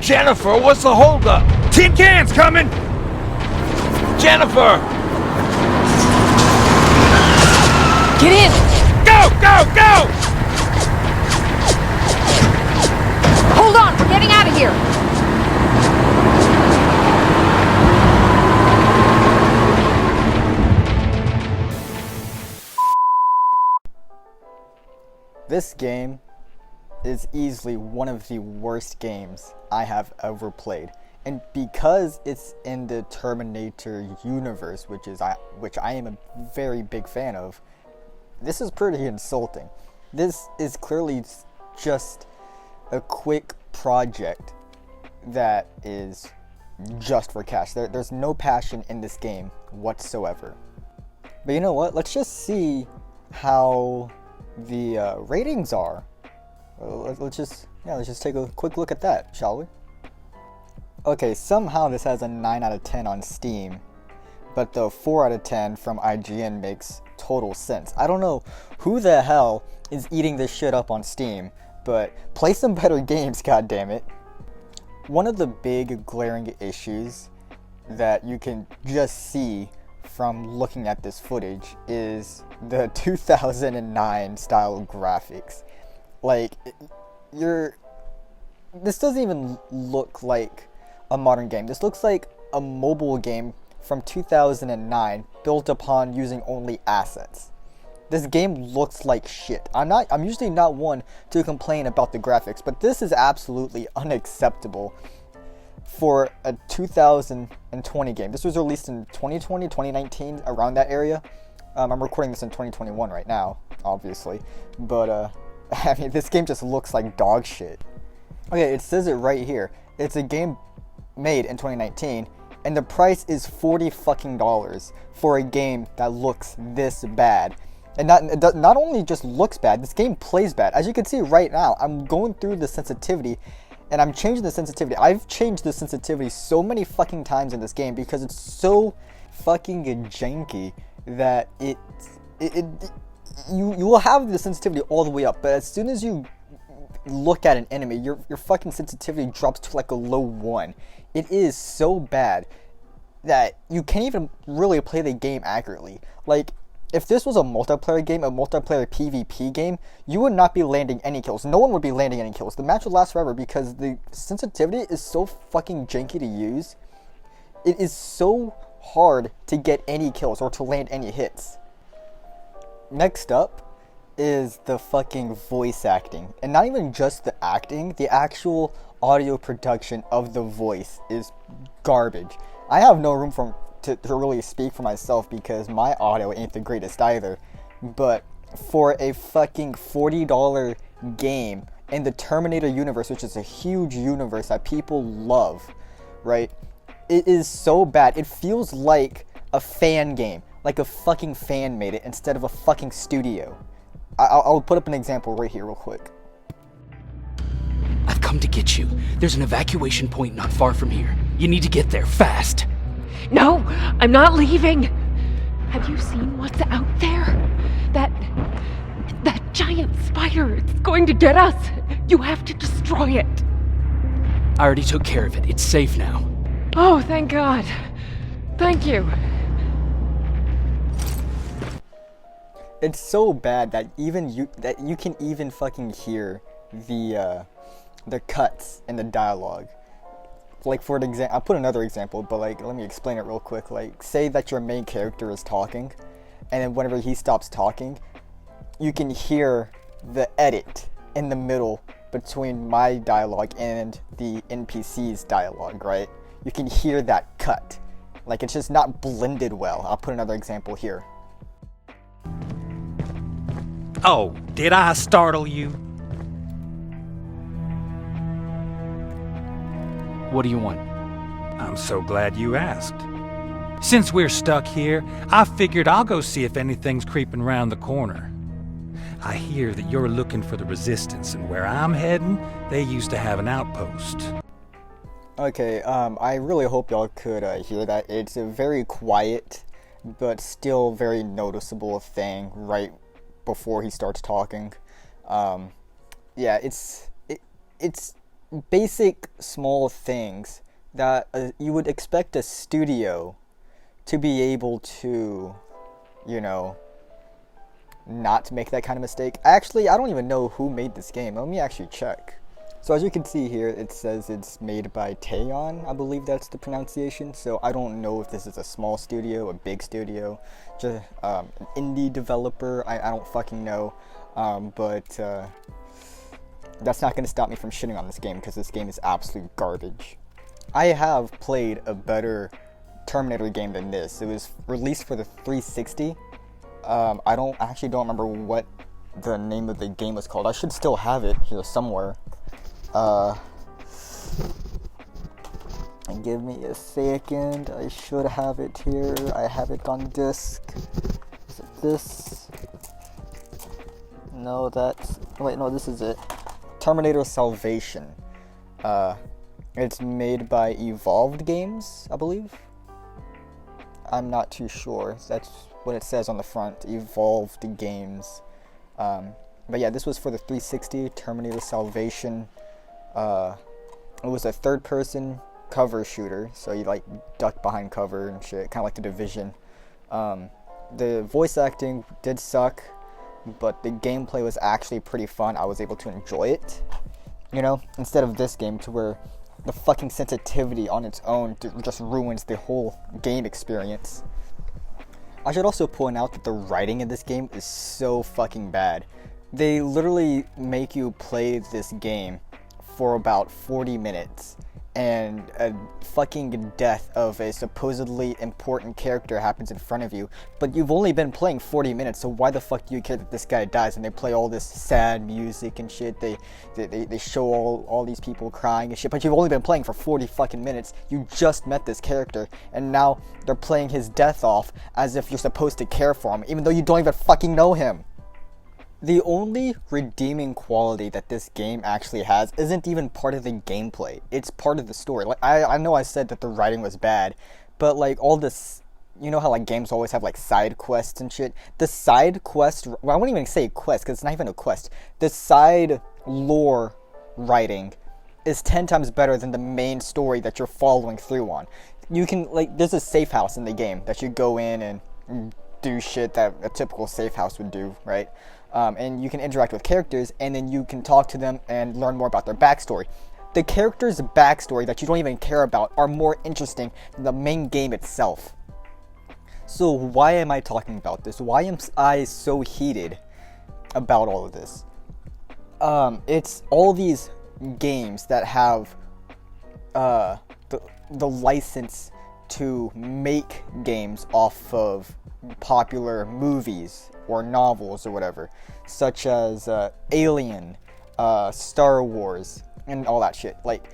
Jennifer, what's the holdup? Tin cans coming! Jennifer! Get in! Go, go, go! Hold on, we're getting out of here! This game is easily one of the worst games I have ever played. And because it's in the Terminator universe, which I am a very big fan of, this is pretty insulting. This is clearly just a quick project that is just for cash. There's no passion in this game whatsoever. But you know what? Let's just see how the ratings are. Let's just take a quick look at that, shall we? Okay, somehow this has a 9 out of 10 on Steam, but the 4 out of 10 from IGN makes total sense. I don't know who the hell is eating this shit up on Steam, but play some better games, goddammit. One of the big glaring issues that you can just see from looking at this footage is the 2009 style graphics. Like, this doesn't even look like a modern game. This looks like a mobile game from 2009 built upon using only assets. This game looks like shit. I'm usually not one to complain about the graphics, but this is absolutely unacceptable for a 2020 game. This was released in 2020, 2019, around that area. I'm recording this in 2021 right now, obviously, but I mean, this game just looks like dog shit. Okay, it says it right here. It's a game made in 2019, and the price is $40 fucking for a game that looks this bad. And not only just looks bad, this game plays bad. As you can see right now, I'm going through the sensitivity, and I'm changing the sensitivity. I've changed the sensitivity so many fucking times in this game because it's so fucking janky that you will have the sensitivity all the way up, but as soon as you look at an enemy, your fucking sensitivity drops to like a low 1. It is so bad that you can't even really play the game accurately. Like, if this was a multiplayer game, a multiplayer PvP game, you would not be landing any kills. No one would be landing any kills. The match would last forever because the sensitivity is so fucking janky to use. It is so hard to get any kills or to land any hits. Next up is the fucking voice acting. And not even just the acting, the actual audio production of the voice is garbage. I have no room to really speak for myself because my audio ain't the greatest either. But for a fucking $40 game in the Terminator universe, which is a huge universe that people love, right? It is so bad. It feels like a fan game. Like a fucking fan made it instead of a fucking studio. I'll put up an example right here real quick. I've come to get you. There's an evacuation point not far from here. You need to get there fast. No, I'm not leaving. Have you seen what's out there? That giant spider. It's going to get us. You have to destroy it. I already took care of it. It's safe now. Oh, thank God. Thank you. It's so bad that you can even fucking hear the cuts in the dialogue. Like, for an example, I'll put another example, but like, let me explain it real quick. Like, say that your main character is talking, and then whenever he stops talking, you can hear the edit in the middle between my dialogue and the NPC's dialogue, right? You can hear that cut. Like, it's just not blended well. I'll put another example here. Oh, did I startle you? What do you want? I'm so glad you asked. Since we're stuck here, I figured I'll go see if anything's creeping around the corner. I hear that you're looking for the Resistance, and where I'm heading, they used to have an outpost. Okay, I really hope y'all could hear that. It's a very quiet, but still very noticeable thing right before he starts talking. Yeah, it's basic small things that you would expect a studio to be able to, you know, not make that kind of mistake. Actually, I don't even know who made this game. Let me actually check. So as you can see here, it says it's made by Teyon, I believe that's the pronunciation. So I don't know if this is a small studio, a big studio, just an indie developer. I don't fucking know. But that's not going to stop me from shitting on this game, because this game is absolute garbage. I have played a better Terminator game than this. It was released for the 360. I don't remember what the name of the game was called. I should still have it here somewhere. Give me a second. I should have it here. I have it on disc. Is it this? No, that's... Wait, no, this is it. Terminator Salvation. It's made by Evolved Games, I believe. I'm not too sure. That's what it says on the front. Evolved Games. But yeah, this was for the 360. Terminator Salvation. It was a third-person cover shooter, so you like duck behind cover and shit, kind of like The Division. The voice acting did suck, but the gameplay was actually pretty fun. I was able to enjoy it, you know, instead of this game to where the fucking sensitivity on its own just ruins the whole game experience. I should also point out that the writing in this game is so fucking bad. They literally make you play this game for about 40 minutes, and a fucking death of a supposedly important character happens in front of you, but you've only been playing 40 minutes, so why the fuck do you care that this guy dies? And they play all this sad music and shit, they show all these people crying and shit, but you've only been playing for 40 fucking minutes. You just met this character, and now they're playing his death off as if you're supposed to care for him, even though you don't even fucking know him. The only redeeming quality that this game actually has isn't even part of the gameplay. It's part of the story. Like I know I said that the writing was bad, but like all this, you know how like games always have like side quests and shit? The side quest, well, I wouldn't even say quest because it's not even a quest. The side lore writing is 10 times better than the main story that you're following through on. You can, like, there's a safe house in the game that you go in and do shit that a typical safe house would do, right? And you can interact with characters, and then you can talk to them and learn more about their backstory. The characters' backstory that you don't even care about are more interesting than the main game itself. So why am I talking about this? Why am I so heated about all of this? It's all these games that have the license to make games off of popular movies or novels or whatever, such as Alien, Star Wars, and all that shit. Like,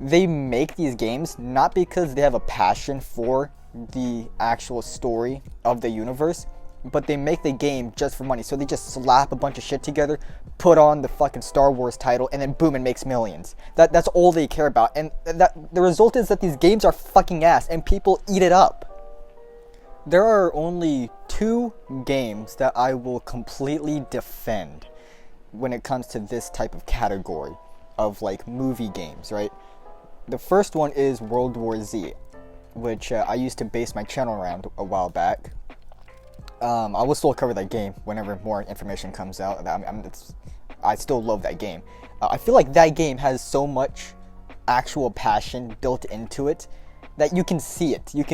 they make these games not because they have a passion for the actual story of the universe, but they make the game just for money. So they just slap a bunch of shit together, put on the fucking Star Wars title, and then boom, it makes millions. That's all they care about. And the result is that these games are fucking ass, and people eat it up. There are only 2 games that I will completely defend when it comes to this type of category of like movie games, right? The first one is World War Z, which I used to base my channel around a while back. I will still cover that game whenever more information comes out. I still love that game. I feel like that game has so much actual passion built into it that you can see it. You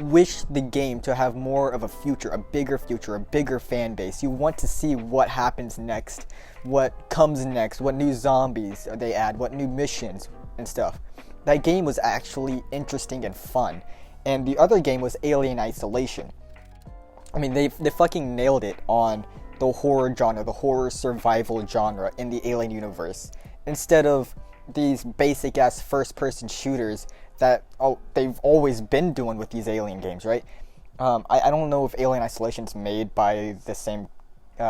wish the game to have more of a future, a bigger fan base. You want to see what happens next, what comes next, what new zombies they add, what new missions and stuff. That game was actually interesting and fun. And the other game was Alien Isolation. I mean, they fucking nailed it on the horror genre, the horror survival genre in the Alien universe. Instead of these basic ass first person shooters that they've always been doing with these Alien games, right? I don't know if Alien Isolation's made by the same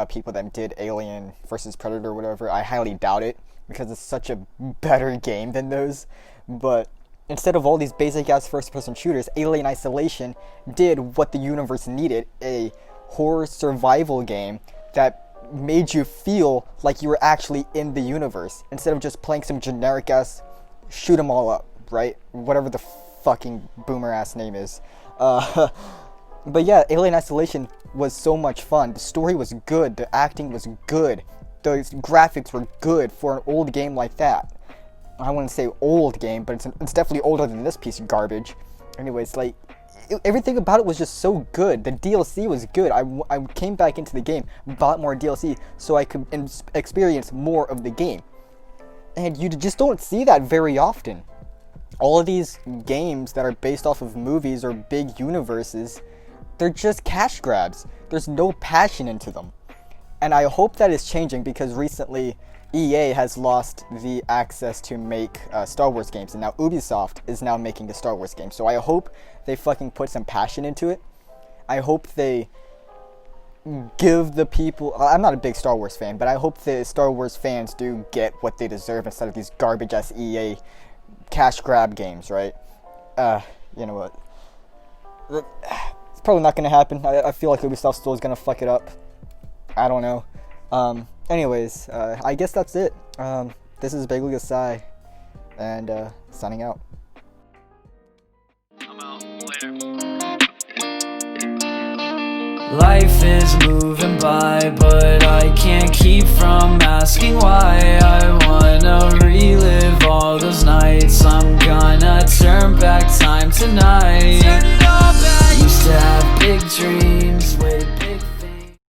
people that did Alien vs. Predator or whatever. I highly doubt it, because it's such a better game than those. But instead of all these basic-ass first-person shooters, Alien Isolation did what the universe needed, a horror survival game that made you feel like you were actually in the universe instead of just playing some generic ass shoot 'em all up, right? Whatever the fucking boomer ass name is. But yeah, Alien Isolation was so much fun. The story was good, the acting was good, the graphics were good for an old game like that. I wouldn't say old game, but it's definitely older than this piece of garbage. Anyways, like, everything about it was just so good. The DLC was good. I came back into the game, bought more DLC so I could experience more of the game. And you just don't see that very often. All of these games that are based off of movies or big universes, they're just cash grabs. There's no passion into them. And I hope that is changing because recently EA has lost the access to make Star Wars games, and now Ubisoft is now making a Star Wars game. So I hope they fucking put some passion into it. I hope they give the people... I'm not a big Star Wars fan, but I hope the Star Wars fans do get what they deserve instead of these garbage-ass EA cash grab games, right? You know what? It's probably not going to happen. I feel like Ubisoft still is going to fuck it up. I don't know. Anyways, I guess that's it. This is Bagel Gasai, and signing out. I'm out. Later. Life is moving by, but I can't keep from asking why. I wanna relive all those nights. I'm gonna turn back time tonight.